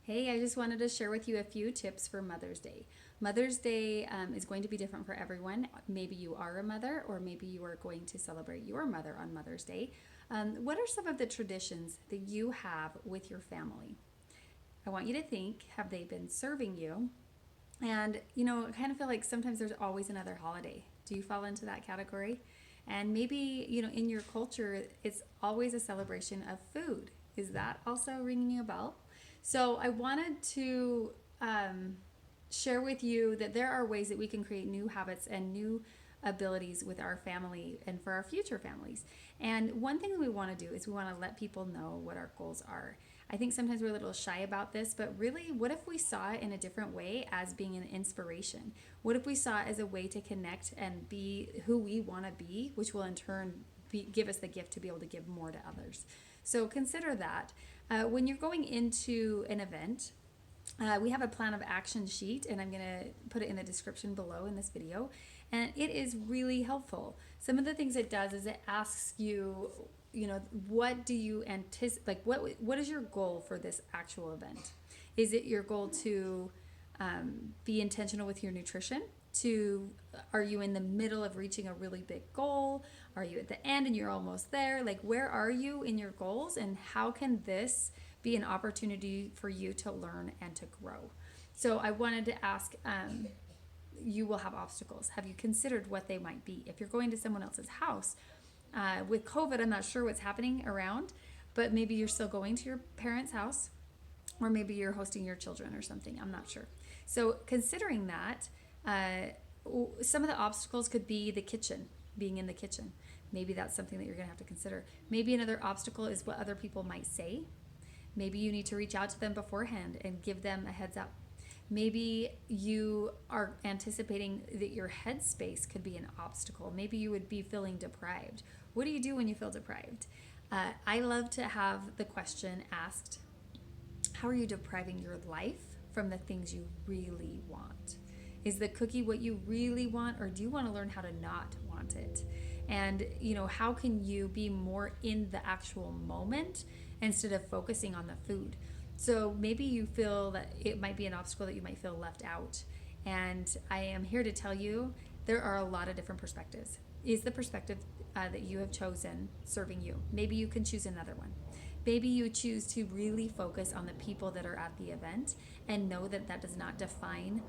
Hey, I just wanted to share with you a few tips for Mother's Day. Mother's Day is going to be different for everyone. Maybe you are a mother, or maybe you are going to celebrate your mother on Mother's Day. What are some of the traditions that you have with your family? I want you to think, have they been serving you? And, I kind of feel like sometimes there's always another holiday. Do you fall into that category? And maybe, in your culture, it's always a celebration of food. Is that also ringing you a bell? So I wanted to share with you that there are ways that we can create new habits and new abilities with our family and for our future families. And one thing that we want to do is we want to let people know what our goals are. I think sometimes we're a little shy about this, but really, what if we saw it in a different way as being an inspiration? What if we saw it as a way to connect and be who we want to be, which will in turn give us the gift to be able to give more to others? So consider that. When you're going into an event, we have a plan of action sheet, and I'm going to put it in the description below in this video. And it is really helpful. Some of the things it does is it asks you, what do you anticipate? Like, what is your goal for this actual event? Is it your goal to be intentional with your nutrition? Are you in the middle of reaching a really big goal? Are you at the end and you're almost there? Like, where are you in your goals, and how can this be an opportunity for you to learn and to grow? So I wanted to ask, you will have obstacles. Have you considered what they might be? If you're going to someone else's house, with COVID, I'm not sure what's happening around, but maybe you're still going to your parents' house, or maybe you're hosting your children or something. I'm not sure. So considering that, some of the obstacles could be the kitchen, being in the kitchen. Maybe that's something that you're going to have to consider. Maybe another obstacle is what other people might say. Maybe you need to reach out to them beforehand and give them a heads up. Maybe you are anticipating that your headspace could be an obstacle. Maybe you would be feeling deprived. What do you do when you feel deprived? I love to have the question asked, how are you depriving your life from the things you really want? Is the cookie what you really want, or do you want to learn how to not want it? And, how can you be more in the actual moment instead of focusing on the food? So maybe you feel that it might be an obstacle, that you might feel left out. And I am here to tell you there are a lot of different perspectives. Is the perspective that you have chosen serving you? Maybe you can choose another one. Maybe you choose to really focus on the people that are at the event and know that that does not define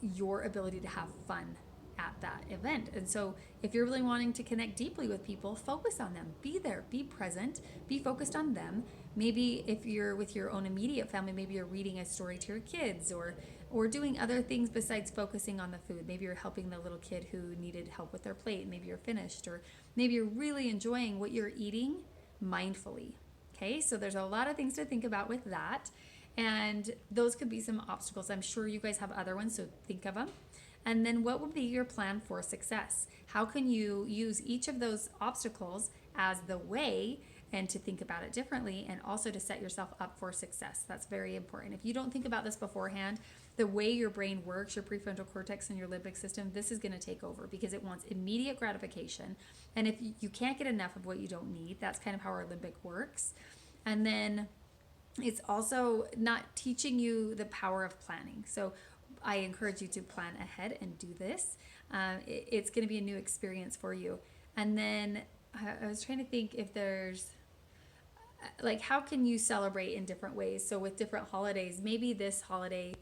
your ability to have fun at that event. And so if you're really wanting to connect deeply with people, focus on them. Be there, be present, be focused on them. Maybe if you're with your own immediate family, maybe you're reading a story to your kids, or doing other things besides focusing on the food. Maybe you're helping the little kid who needed help with their plate. Maybe you're finished, or maybe you're really enjoying what you're eating mindfully. Okay, so there's a lot of things to think about with that. And those could be some obstacles. I'm sure you guys have other ones, so think of them. And then what would be your plan for success? How can you use each of those obstacles as the way, and to think about it differently, and also to set yourself up for success? That's very important. If you don't think about this beforehand, the way your brain works, your prefrontal cortex and your limbic system, this is going to take over because it wants immediate gratification. And if you can't get enough of what you don't need, that's kind of how our limbic works. And then it's also not teaching you the power of planning. So I encourage you to plan ahead and do this. It's going to be a new experience for you. And then I was trying to think if there's, like, how can you celebrate in different ways? So with different holidays, maybe this holiday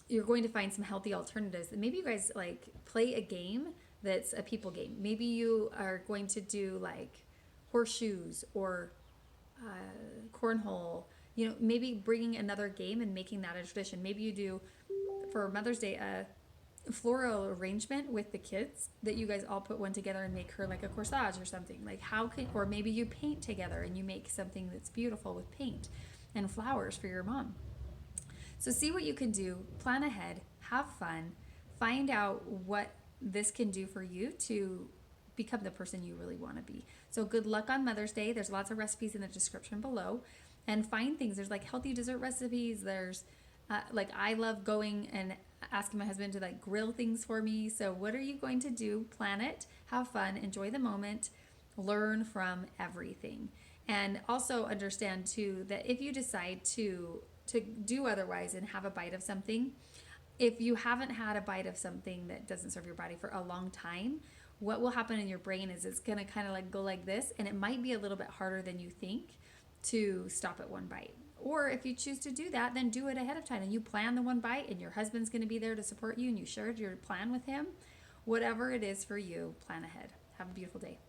you're going to find some healthy alternatives. Maybe you guys like play a game that's a people game. Maybe you are going to do like horseshoes or cornhole. Maybe bringing another game and making that a tradition. Maybe you do for Mother's Day a floral arrangement with the kids, that you guys all put one together and make her like a corsage or something. Like, or maybe you paint together and you make something that's beautiful with paint and flowers for your mom. So see what you can do, plan ahead, have fun, find out what this can do for you to become the person you really want to be. So good luck on Mother's Day. There's lots of recipes in the description below, and find things. There's like healthy dessert recipes. There's like, I love going and asking my husband to like grill things for me. So what are you going to do? Plan it, have fun, enjoy the moment, learn from everything. And also understand too that if you decide to do otherwise and have a bite of something, if you haven't had a bite of something that doesn't serve your body for a long time, what will happen in your brain is it's going to kind of like go like this, and it might be a little bit harder than you think to stop at one bite. Or if you choose to do that, then do it ahead of time and you plan the one bite, and your husband's going to be there to support you and you shared your plan with him. Whatever it is for you, plan ahead. Have a beautiful day.